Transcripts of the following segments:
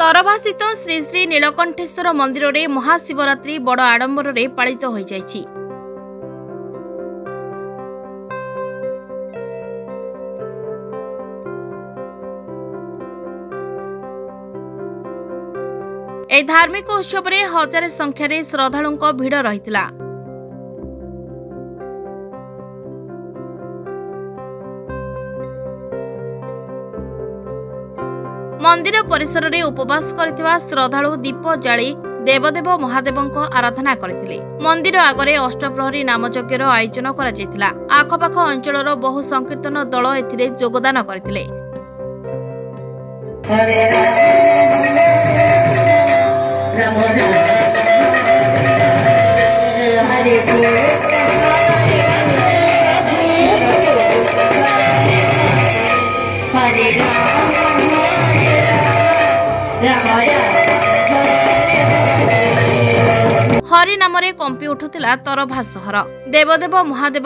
तरभाषित श्री श्री नीलकंठेश्वर मंदिर में महाशिवरात्रि बड़ आडंबर पालित हो जाइछि। ए धार्मिक उत्सव में हजार संख्यार श्रद्धालु भिड़ रही। मंदिर परिसर में उपवास करथिबा श्रद्धालु दीप जाली देवदेव महादेव आराधना करथिले। मंदिर आगरे अष्टप्रहरी नामयज्ञर आयोजन करा जायतिला। आखपाख अंचलर बहु संकीर्तन दल एथिरे योगदान करथिले। हरि नामरे कंपी उठुतिला तरभा सहर। देवदेव महादेव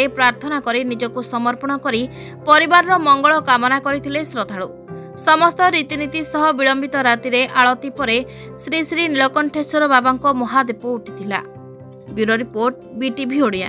प्रार्थना करी निजको समर्पण करी परिवार मंगल कामना करथिले श्रद्धालु। समस्त रीतिनीति सह विलंबित राति आलती परे श्री श्री नीलकंठेश्वर बाबा महादीप उठिथिला। Bureau report BTV Odia.